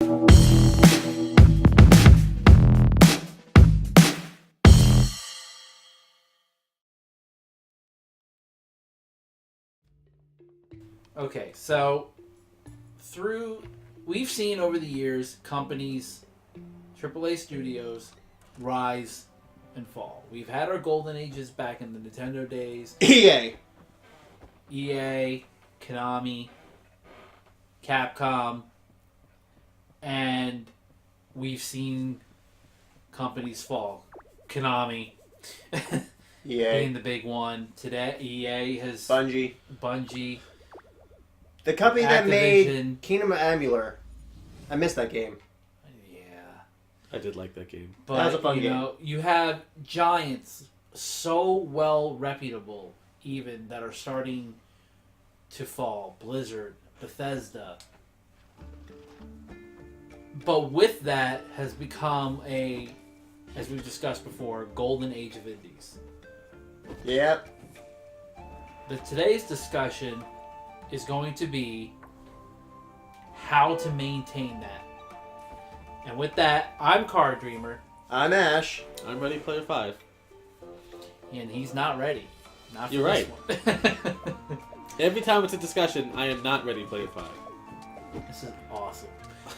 Okay, so we've seen over the years companies, AAA studios, rise and fall. We've had our golden ages back in the Nintendo days. EA, Konami, Capcom, and we've seen companies fall. Konami being the big one. Today, EA has... Bungie. The company that Activision. made Kingdom Amulet. I missed that game. Yeah. I did like that game. But, that was a fun game. You have giants so well reputable, even, that are starting to fall. Blizzard, Bethesda. But with that has become as we've discussed before, golden age of indies. Yep. Today's discussion is going to be how to maintain that. And with that, I'm Card Dreamer. I'm Ash. I'm Ready Player 5. And he's not ready. Not for You're this right. one. Every time it's a discussion, I am not Ready Player 5. This is awesome.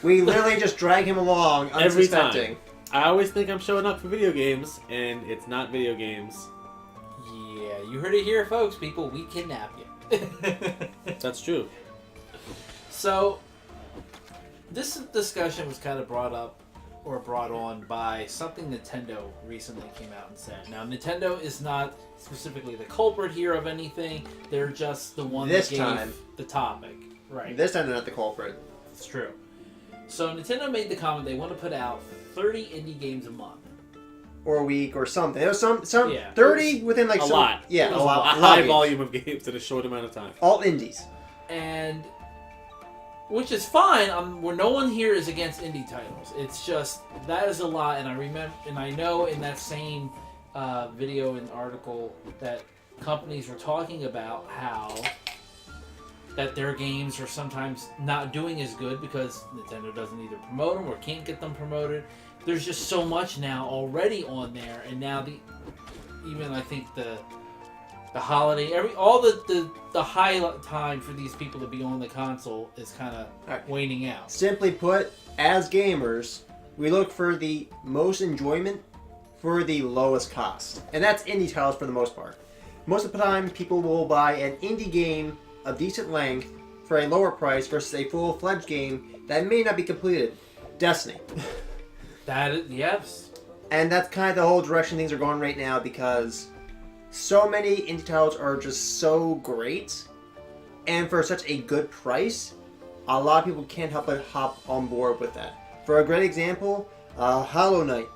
We literally just drag him along Every unsuspecting. time. I always think I'm showing up for video games, and it's not video games. Yeah, you heard it here, folks. People, we kidnap you. That's true. So, this discussion was kind of brought on by something Nintendo recently came out and said. Now, Nintendo is not specifically the culprit here of anything. They're just the one that gave the topic. Right. This time they're not the culprit. It's true. So, Nintendo made the comment they want to put out 30 indie games a month. Or a week or something. There was some 30 within like a lot. Yeah, a lot. A high volume of games in a short amount of time. All indies. And which is fine. Where no one here is against indie titles. It's just that is a lot, and I know in that same video and article that companies were talking about how that their games are sometimes not doing as good because Nintendo doesn't either promote them or can't get them promoted. There's just so much now already on there, and now even I think the holiday, all the highlight time for these people to be on the console is kind of waning out. Simply put, as gamers, we look for the most enjoyment for the lowest cost, and that's indie titles for the most part. Most of the time, people will buy an indie game of decent length for a lower price versus a full-fledged game that may not be completed. Destiny. Yes. And that's kind of the whole direction things are going right now because so many indie titles are just so great, and for such a good price, a lot of people can't help but hop on board with that. For a great example, Hollow Knight,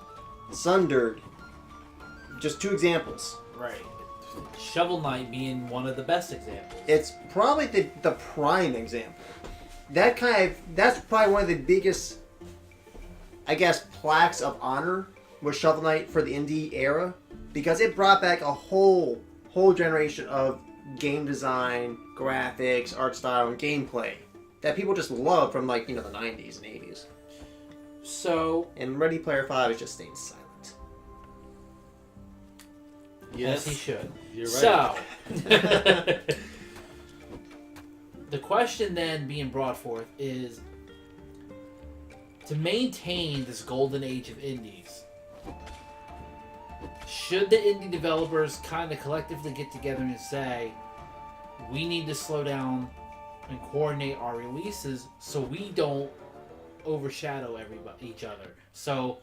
Sundered, just two examples. Right. Shovel Knight being one of the best examples. It's probably the prime example. That's probably one of the biggest, I guess, plaques of honor was Shovel Knight for the indie era, because it brought back a whole generation of game design, graphics, art style, and gameplay that people just love from the 90s and 80s. So, and Ready Player 5 is just staying silent. Yes, he should. You're right. So, the question then being brought forth is, to maintain this golden age of indies, should the indie developers kind of collectively get together and say, we need to slow down and coordinate our releases so we don't overshadow each other? So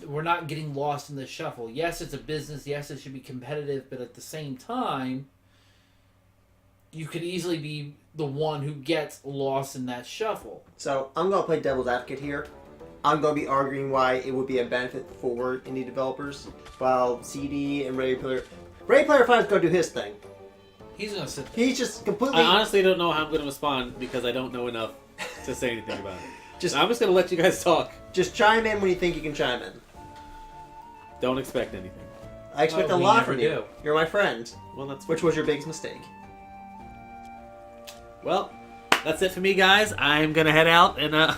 we're not getting lost in the shuffle. Yes, it's a business. Yes, it should be competitive. But at the same time, you could easily be the one who gets lost in that shuffle. So I'm going to play devil's advocate here. I'm going to be arguing why it would be a benefit for indie developers, while CD and Ready Player 5 is going to do his thing. He's going to sit there. He's just completely... I honestly don't know how I'm going to respond because I don't know enough to say anything about it. I'm just going to let you guys talk. Just chime in when you think you can chime in. Don't expect anything. I expect a lot from you. You're my friend. Well, that's Which was your biggest mistake? Well, that's it for me, guys. I'm going to head out and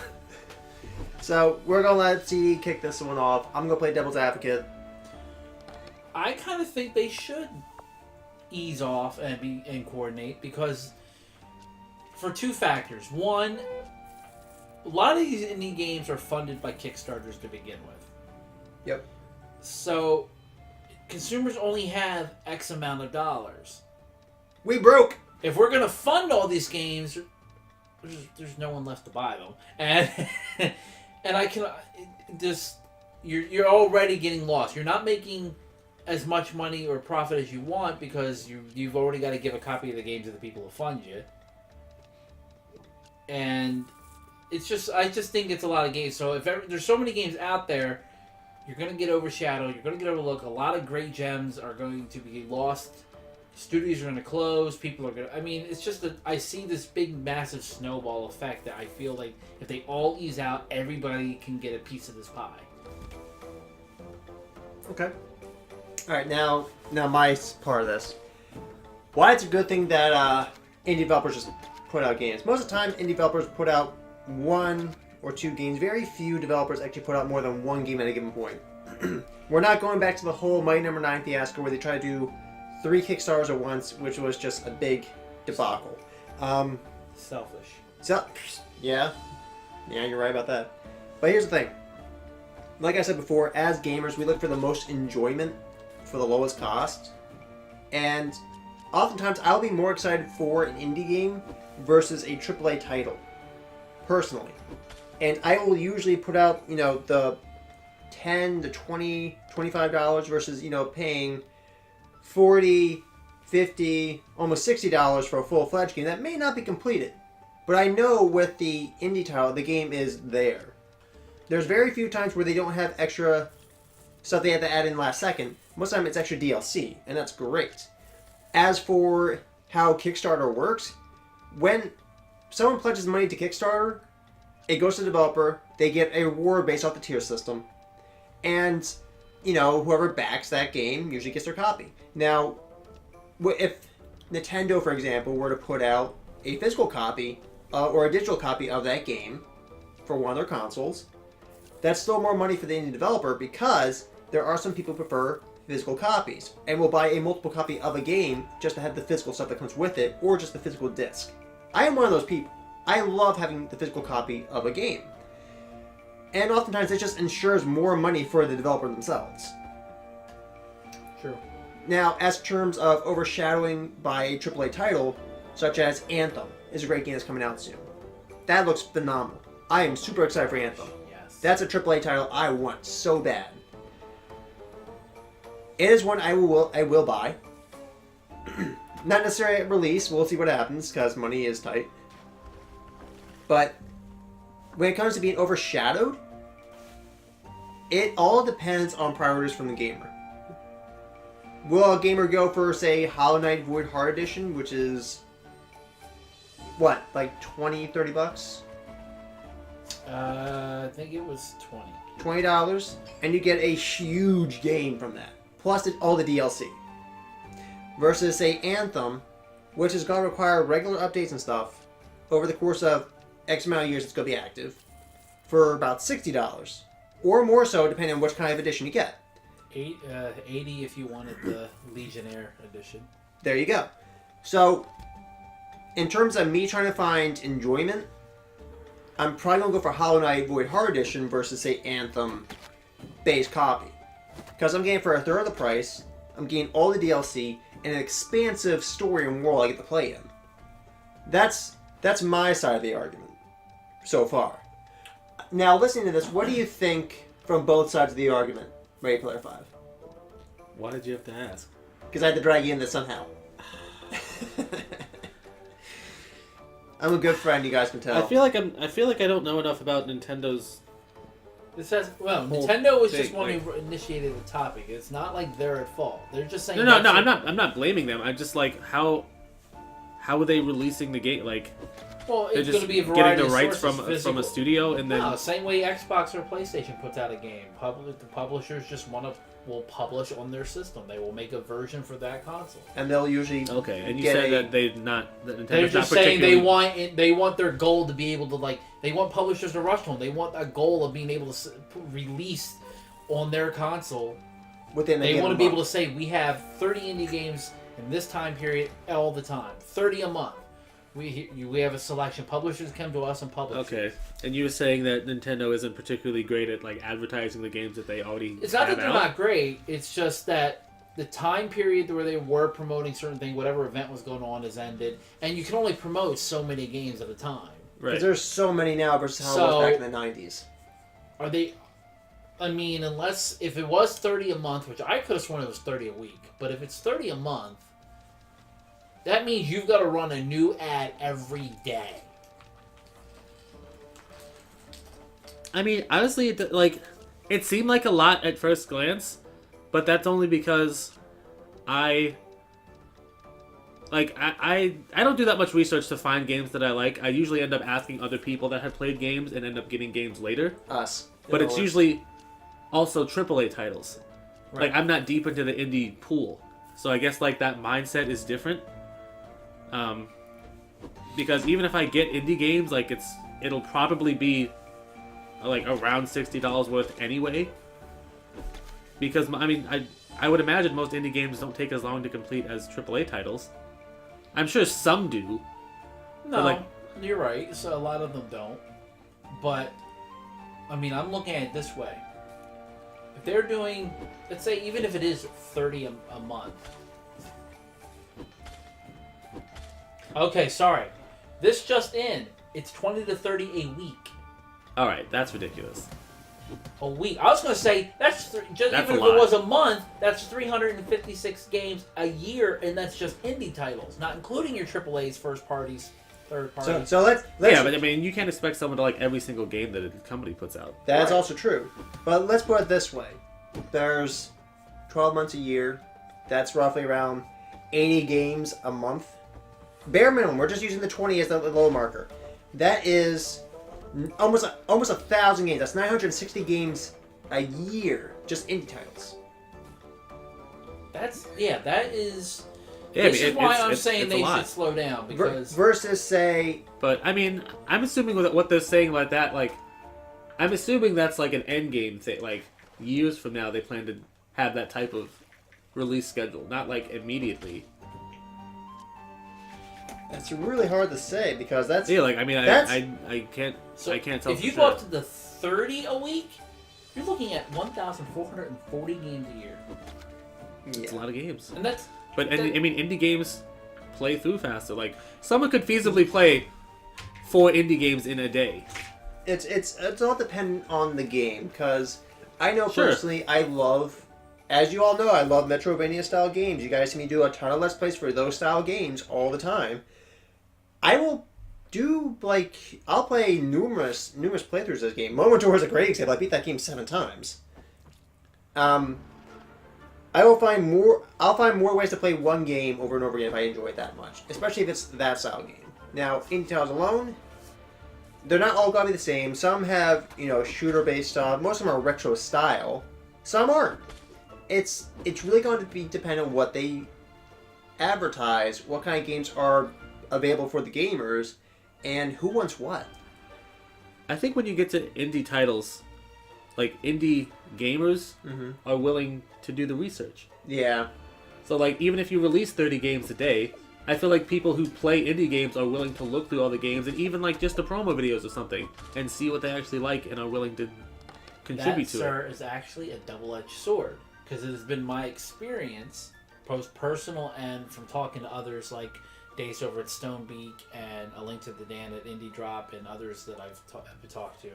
So we're gonna let CD kick this one off. I'm gonna play devil's advocate. I kind of think they should ease off and coordinate because for two factors. One, a lot of these indie games are funded by Kickstarters to begin with. Yep. So consumers only have X amount of dollars. We broke. If we're gonna fund all these games, there's no one left to buy them, and I can just you're already getting lost. You're not making as much money or profit as you want because you've already got to give a copy of the game to the people who fund you, and I just think it's a lot of games. So if there's so many games out there, you're gonna get overshadowed. You're gonna get overlooked. A lot of great gems are going to be lost. Studios are going to close. People are going to... I mean, it's just that I see this big, massive snowball effect that I feel like if they all ease out, everybody can get a piece of this pie. Okay. All right, now my part of this. Why it's a good thing that indie developers just put out games. Most of the time, indie developers put out 1 or 2 games. Very few developers actually put out more than 1 game at a given point. We're not going back to the whole Mighty No. 9 fiasco where they try to do 3 Kickstarters at once, which was just a big debacle. Selfish. So, yeah, you're right about that. But here's the thing. Like I said before, as gamers, we look for the most enjoyment for the lowest cost. And oftentimes, I'll be more excited for an indie game versus a AAA title, personally. And I will usually put out, the $10 to $20, $25 versus, paying $40, $50, almost $60 for a full-fledged game that may not be completed. But I know with the indie title, the game is there. There's very few times where they don't have extra stuff they have to add in last second. Most of the time it's extra DLC, and that's great. As for how Kickstarter works, when someone pledges money to Kickstarter, it goes to the developer, they get a reward based off the tier system, and whoever backs that game usually gets their copy. Now, if Nintendo, for example, were to put out a physical copy or a digital copy of that game for one of their consoles, that's still more money for the indie developer because there are some people who prefer physical copies and will buy a multiple copy of a game just to have the physical stuff that comes with it or just the physical disc. I am one of those people. I love having the physical copy of a game. And oftentimes it just ensures more money for the developer themselves. True. Now, as terms of overshadowing by a AAA title, such as Anthem, is a great game that's coming out soon. That looks phenomenal. I am super excited for Anthem. Yes. That's a AAA title I want so bad. It is one I will buy. Not necessarily at release. We'll see what happens, because money is tight. But when it comes to being overshadowed, it all depends on priorities from the gamer. Will a gamer go for, say, Hollow Knight Void Heart Edition, which is, what, like $20-$30? I think it was $20. $20, and you get a huge game from that, plus all the DLC. Versus, say, Anthem, which is going to require regular updates and stuff over the course of X amount of years it's going to be active, for about $60. Or more so, depending on which kind of edition you get. 80 if you wanted the Legionnaire edition. There you go. So, in terms of me trying to find enjoyment, I'm probably going to go for Hollow Knight Void Heart Edition versus, say, Anthem base copy. Because I'm getting for a third of the price, I'm getting all the DLC, and an expansive story and world I get to play in. That's my side of the argument so far. Now, listening to this, what do you think from both sides of the argument, Ready Player 5? Why did you have to ask? Because I had to drag you into somehow. I'm a good friend, you guys can tell. I feel like I don't know enough about Nintendo's. It says, Nintendo was just thing, one who initiated the topic. It's not like they're at fault. They're just saying. No. I'm not blaming them. I'm just like, how how are they releasing the game? Like, well, they're it's just going to be a variety getting the of rights sources, from a studio, and then no, same way Xbox or PlayStation puts out a game. The publishers just will publish on their system. They will make a version for that console. And they'll usually okay. And you said that that Nintendo's they're just not saying particularly... they want their goal to be able to they want publishers to rush to them. They want a goal of being able to release on their console. They want to be able to say we have 30 indie games in this time period all the time, 30 a month. We have a selection. Publishers come to us and publish. Okay, and you were saying that Nintendo isn't particularly great at advertising the games that they already. It's not have that they're not great. It's just that the time period where they were promoting certain things, whatever event was going on, has ended, and you can only promote so many games at a time. Right. Because there's so many now versus how it was back in the 90s. Are they? I mean, if it was 30 a month, which I could have sworn it was 30 a week, but if it's 30 a month. That means you've got to run a new ad every day. I mean, honestly, it seemed like a lot at first glance, but that's only because I don't do that much research to find games that I like. I usually end up asking other people that have played games and end up getting games later. Us. But it's usually also AAA titles. Right. I'm not deep into the indie pool, so I guess that mindset is different. Because even if I get indie games, it'll probably be around $60 worth anyway. Because I would imagine most indie games don't take as long to complete as AAA titles. I'm sure some do. No, you're right. So a lot of them don't. But I'm looking at it this way. If they're doing, let's say, even if it is 30 a month. Okay, sorry. This just in. It's 20 to 30 a week. All right, that's ridiculous. A week. I was going to say that's even if it was a month, that's 356 games a year, and that's just indie titles, not including your AAA's, first parties, third parties. So let's yeah, but you can't expect someone to like every single game that a company puts out. That's also true. But let's put it this way: there's 12 months a year. That's roughly around 80 games a month. Bare minimum. We're just using the 20 as the low marker. That is almost 1,000 games. That's 960 games a year, just indie titles. That is. Yeah, this is why I'm saying they should slow down, because versus say. But I'm assuming what they're saying like that, I'm assuming that's an end game thing. Years from now, they plan to have that type of release schedule, not immediately. That's really hard to say because that's I can't. So I can't tell. If you go up to the 30 a week, you're looking at 1,440 games a year. It's a lot of games, and that's. But indie games play through faster. Someone could feasibly play 4 indie games in a day. It's all dependent on the game, because I know personally I love, as you all know, I love Metroidvania style games. You guys see me do a ton of Let's Plays for those style games all the time. I will do I'll play numerous playthroughs of this game. Momentor is a great example. I beat that game 7 times. I'll find more ways to play one game over and over again if I enjoy it that much, especially if it's that style game. Now, indie titles alone, they're not all gonna be the same. Some have, shooter-based stuff. Most of them are retro style. Some aren't. It's really going to be dependent on what they advertise, what kind of games are available for the gamers, and who wants what. I think when you get to indie titles, indie gamers are willing to do the research. Yeah. So even if you release 30 games a day, I feel like people who play indie games are willing to look through all the games and even just the promo videos or something and see what they actually like and are willing to contribute to it. That, sir, is actually a double-edged sword, because it has been my experience, both personal and from talking to others like Dace over at Stonebeak and A Link to the Dan at Indie Drop and others that I've talked to,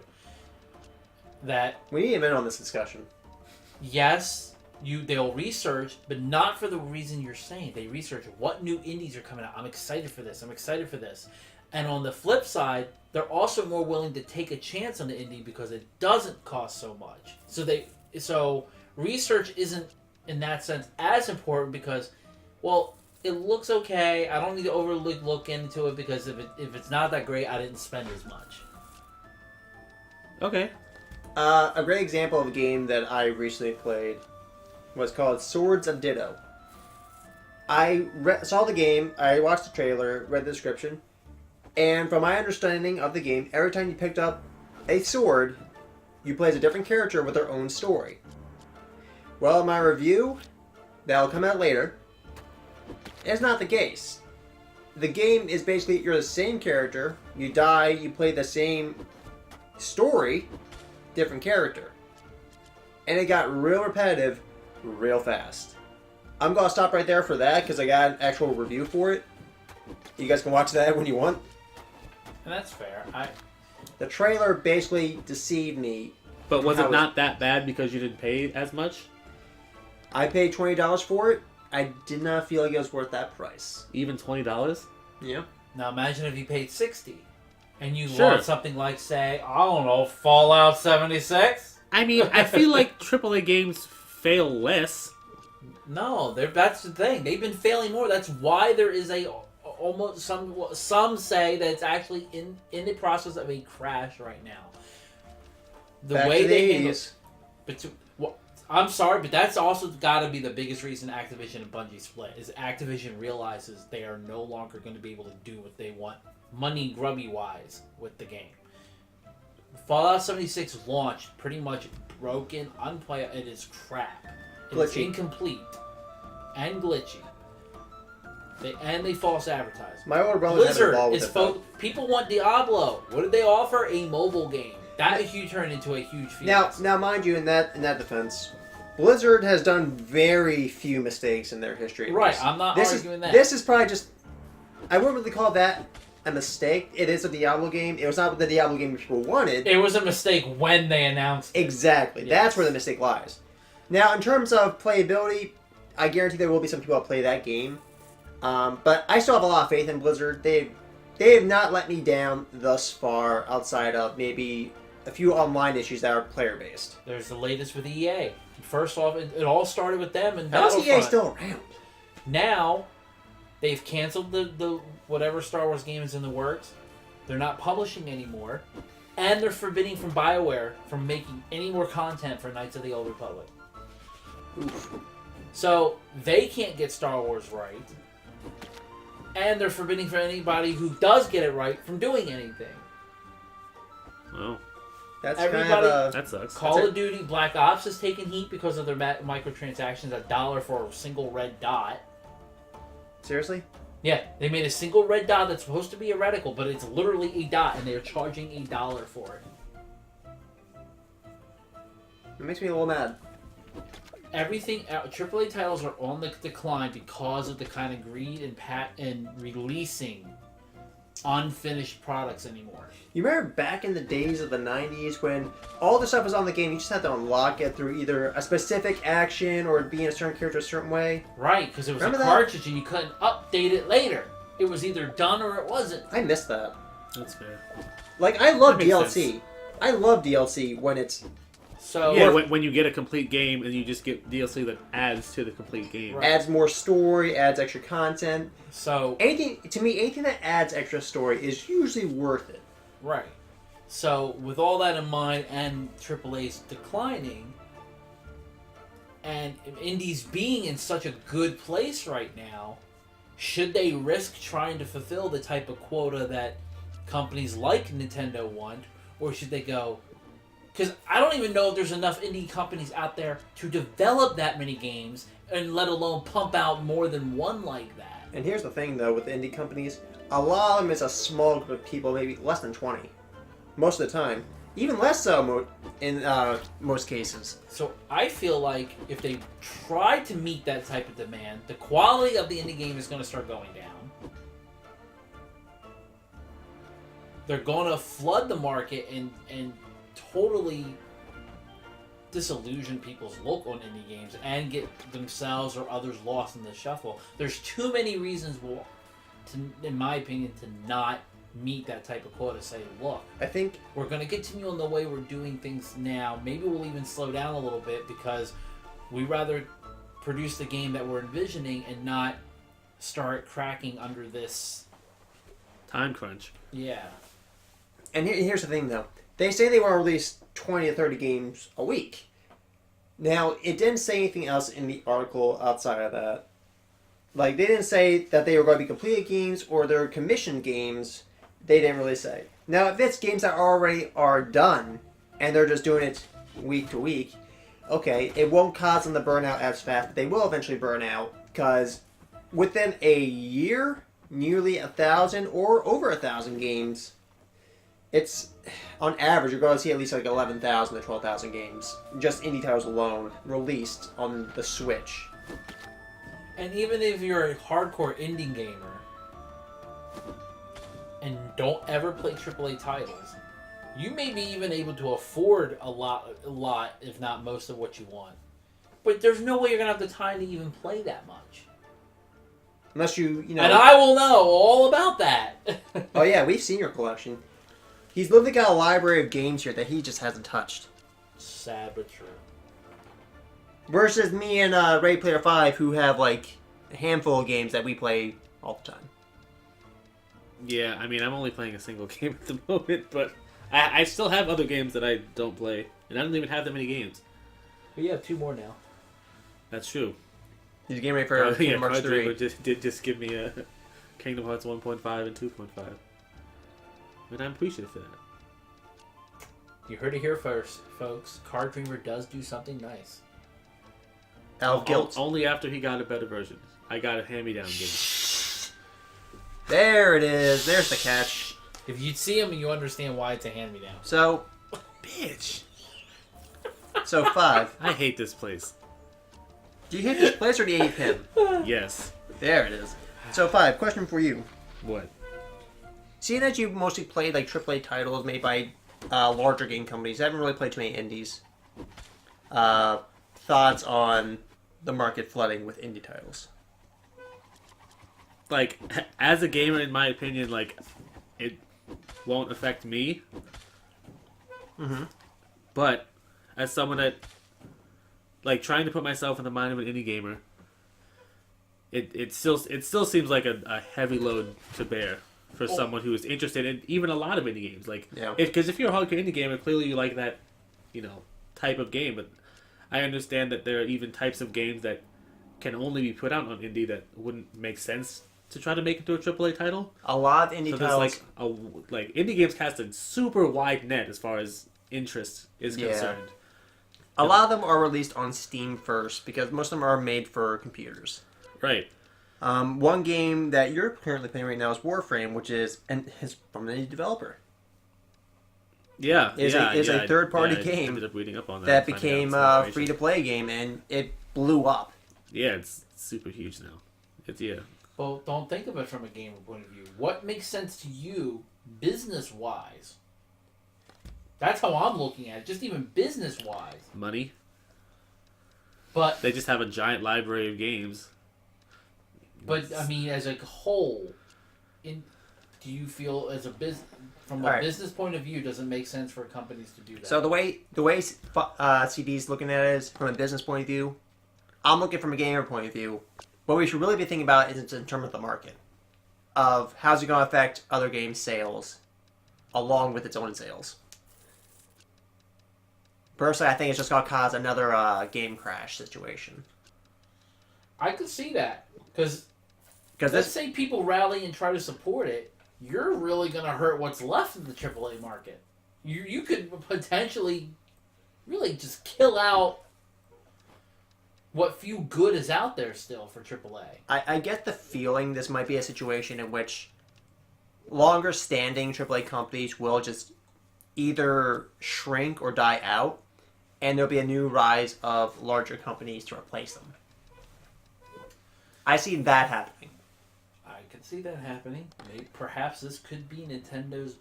that we need to end on this discussion. Yes, they'll research, but not for the reason you're saying. They research what new indies are coming out. I'm excited for this. And on the flip side, they're also more willing to take a chance on the indie because it doesn't cost so much. So research isn't in that sense as important because, well, it looks okay. I don't need to overly look into it because if it's not that great, I didn't spend as much. Okay. A great example of a game that I recently played was called Swords of Ditto. I saw the game, I watched the trailer, read the description, and from my understanding of the game, every time you picked up a sword, you play as a different character with their own story. Well, in my review, that'll come out later, it's not the case. The game is basically, you're the same character, you die, you play the same story, different character. And it got real repetitive real fast. I'm going to stop right there for that because I got an actual review for it. You guys can watch that when you want. And that's fair. The trailer basically deceived me. But was it not that bad because you didn't pay as much? I paid $20 for it. I did not feel like it was worth that price. Even $20? Yeah. Now imagine if you paid $60 and you Sure. want something like, say, I don't know, Fallout 76? I mean, I feel like AAA games fail less. No, that's the thing. They've been failing more. That's why there is almost some say that it's actually in the process of a crash right now. The Back way to they the handle, 80s. I'm sorry, but that's also got to be the biggest reason Activision and Bungie split. Is Activision realizes they are no longer going to be able to do what they want, money grubby wise, with the game. Fallout 76 launched pretty much broken, unplayable. It is crap. It's Glitchy. incomplete and glitchy. They false advertise. My older brother Blizzard had a ball with is it. Though. people want Diablo. What did they offer? A mobile game. That is you turn into a huge field. Now, mind you, in that defense, Blizzard has done very few mistakes in their history. Right, I'm not arguing that. This is probably just... I wouldn't really call that a mistake. It is a Diablo game. It was not the Diablo game people wanted. It was a mistake when they announced it. Exactly. Yes. That's where the mistake lies. Now, in terms of playability, I guarantee there will be some people that play that game. But I still have a lot of faith in Blizzard. They have not let me down thus far outside of maybe a few online issues that are player-based. There's the latest with EA. First off, it all started with them and How is Battlefront. EA still around? Now, they've canceled the whatever Star Wars game is in the works. They're not publishing anymore. And they're forbidding from BioWare from making any more content for Knights of the Old Republic. Oof. So, they can't get Star Wars right. And they're forbidding for anybody who does get it right from doing anything. Well, That's Everybody- kind of that sucks. Call of Duty Black Ops has taken heat because of their microtransactions, $1 for a single red dot. Seriously? Yeah, they made a single red dot that's supposed to be a reticle, but it's literally a dot, and they're charging $1 for it. It makes me a little mad. Everything, AAA titles are on the decline because of the kind of greed and releasing unfinished products anymore. You remember back in the days of the 90s when all the stuff was on the game, you just had to unlock it through either a specific action or being a certain character a certain way? Right, because it was Remember a that? cartridge and you couldn't update it later. It was either done or it wasn't. I miss that. That's fair. Like, I love That makes DLC. sense. I love DLC when it's... So Yeah, when you get a complete game and you just get DLC that adds to the complete game. Right. adds more story, adds extra content. So Anything that adds extra story is usually worth it. right. So with all that in mind, and AAA's declining, and indies being in such a good place right now, should they risk trying to fulfill the type of quota that companies like Nintendo want, or should they go? Because I don't even know if there's enough indie companies out there to develop that many games, and let alone pump out more than one like that. And here's the thing, though, with the indie companies, a lot of them is a small group of people, maybe less than 20. Most of the time. Even less so in most cases. So I feel like if they try to meet that type of demand, the quality of the indie game is going to start going down. They're going to flood the market and totally disillusion people's look on indie games and get themselves or others lost in the shuffle. There's too many reasons, in my opinion, to not meet that type of quota. Say, look, I think we're going to continue on the way we're doing things now. Maybe we'll even slow down a little bit because we rather produce the game that we're envisioning and not start cracking under this. Time crunch. Yeah. And here's the thing, though. They say they want to release 20 to 30 games a week. Now, it didn't say anything else in the article outside of that. Like, they didn't say that they were going to be completed games or they're commissioned games. They didn't really say. Now, if it's games that already are done and they're just doing it week to week, okay, it won't cause them to burn out as fast, but they will eventually burn out because within a year, nearly 1,000 or over 1,000 games, it's on average you're going to see at least like 11,000 to 12,000 games, just indie titles alone, released on the Switch. And even if you're a hardcore indie gamer and don't ever play AAA titles, you may be even able to afford a lot, if not most of what you want. But there's no way you're going to have the time to even play that much. Unless you know... And I will know all about that. Oh yeah, we've seen your collection. He's literally got a library of games here that he just hasn't touched. Sad but true. Versus me and Ready Player 5, who have like a handful of games that we play all the time. Yeah, I mean, I'm only playing a single game at the moment, but I still have other games that I don't play, and I don't even have that many games. But you have 2 more now. That's true. He's getting ready for Kingdom Hearts 3. Did just give me a Kingdom Hearts 1.5 and 2.5. And I'm appreciative for that. You heard it here first, folks. Card Dreamer does do something nice. Out of guilt. Only after he got a better version. I got a hand-me-down game. There it is. There's the catch. If you see him, you understand why it's a hand-me-down. So, Bitch! so 5. I hate this place. Do you hate this place or do you hate him? Yes. There it is. So 5, question for you. What? Seeing that you've mostly played like AAA titles made by larger game companies, I haven't really played too many indies. Thoughts on the market flooding with indie titles? Like, as a gamer, in my opinion, like, it won't affect me. Mm-hmm. But, as someone that, like, trying to put myself in the mind of an indie gamer, it still seems like a heavy load to bear for someone who is interested in even a lot of indie games. Like, Yeah. Because if you're a hardcore indie gamer, clearly you like that, type of game. But I understand that there are even types of games that can only be put out on indie that wouldn't make sense to try to make into a AAA title. A lot of indie So titles. there's like indie games cast a super wide net as far as interest is concerned. A lot of them are released on Steam first because most of them are made for computers. Right. One game that you're currently playing right now is Warframe, which is from an indie developer. Yeah. Is a third-party I game ended up reading up on that and finding became out a some free-to-play game, and it blew up. Yeah, it's super huge now. Yeah. Well, don't think of it from a gamer point of view. What makes sense to you, business-wise? That's how I'm looking at it, just even business-wise. Money. But They just have a giant library of games. But I mean, as a whole, do you feel as a from a Alright. business point of view, does it make sense for companies to do that? So the way CD's looking at it is from a business point of view. I'm looking from a gamer point of view. What we should really be thinking about is in terms of the market, of how's it going to affect other games' sales, along with its own sales. Personally, I think it's just going to cause another game crash situation. I could see that because Because let's say people rally and try to support it, you're really going to hurt what's left of the AAA market. You could potentially really just kill out what few good is out there still for AAA. I get the feeling this might be a situation in which longer-standing AAA companies will just either shrink or die out, and there'll be a new rise of larger companies to replace them. I see that happening. I could see that happening. Maybe, perhaps this could be Nintendo's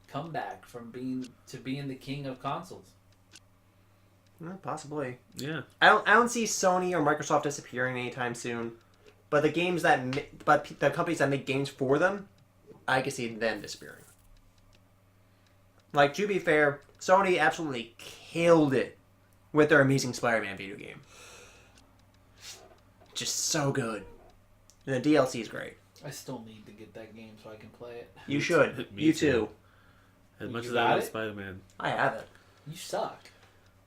comeback from being the king of consoles. Possibly. Yeah. I don't see Sony or Microsoft disappearing anytime soon, but the companies that make games for them, I can see them disappearing. Like, to be fair, Sony absolutely killed it with their Amazing Spider-Man video game. Just so good. And the DLC is great. I still need to get that game so I can play it. You should. Me You too. too. As much You as I got love it? Spider-Man. I have it. You suck.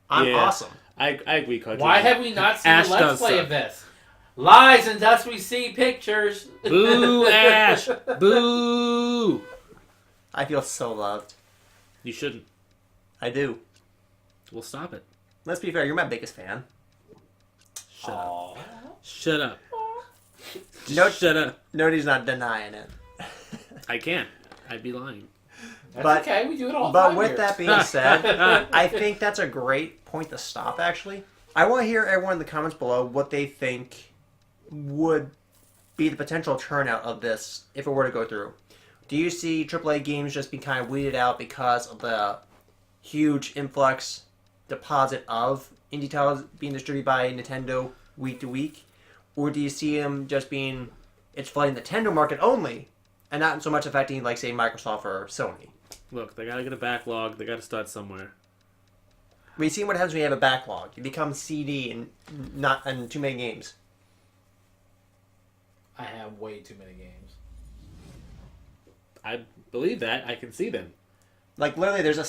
I'm Yeah. awesome. I agree, Carter. Why have we not seen Asch a Let's does Play suck. of this? Lies unless we see pictures. Boo, Ash! Boo! I feel so loved. You shouldn't. I do. We'll stop it. Let's be fair, you're my biggest fan. Shut up. Aw. Shut up. No- Shut up. Nobody's not denying it. I can't. I'd be lying. That's But- okay, we do it all But 5 with years. that being said, I think that's a great point to stop, actually. I want to hear everyone in the comments below what they think would be the potential turnout of this if it were to go through. Do you see AAA games just being kind of weeded out because of the huge influx deposit of indie titles being distributed by Nintendo week to week? Or do you see them just being, it's flooding the Nintendo market only, and not so much affecting, like, say, Microsoft or Sony? Look, they gotta get a backlog. They gotta start somewhere. We've seen what happens when you have a backlog. You become CD and not in too many games. I have way too many games. I believe that. I can see them. Like literally, there's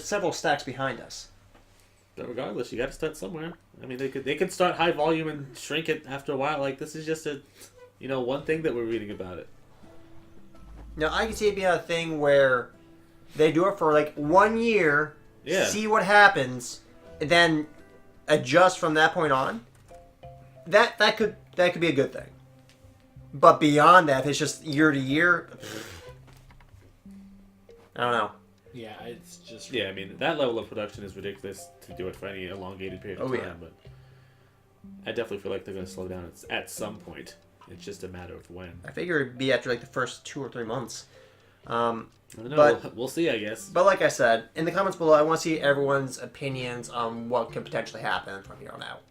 several stacks behind us. But regardless, you gotta start somewhere. I mean, they could start high volume and shrink it after a while. Like, this is just one thing that we're reading about it. Now I can see it being a thing where they do it for like 1 year, Yeah. see what happens, and then adjust from that point on. That could be a good thing. But beyond that, if it's just year to year, I don't know. Yeah, it's just... Yeah, I mean, that level of production is ridiculous to do it for any elongated period of Oh, time. yeah. But I definitely feel like they're gonna slow down at some point. It's just a matter of when. I figure it'd be after like the first 2 or 3 months. I don't know. But- We'll see, I guess. But like I said, in the comments below, I want to see everyone's opinions on what could potentially happen from here on out.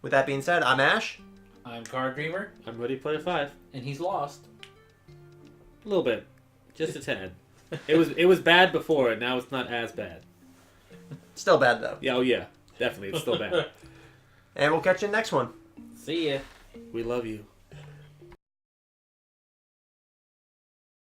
With that being said, I'm Ash. I'm Card Dreamer, I'm Ready Player 5. and he's lost. A little bit. Just a tad. It was bad before, and now it's not as bad. Still bad though. Yeah, oh yeah. Definitely, it's still bad. And we'll catch you in the next one. See ya. We love you.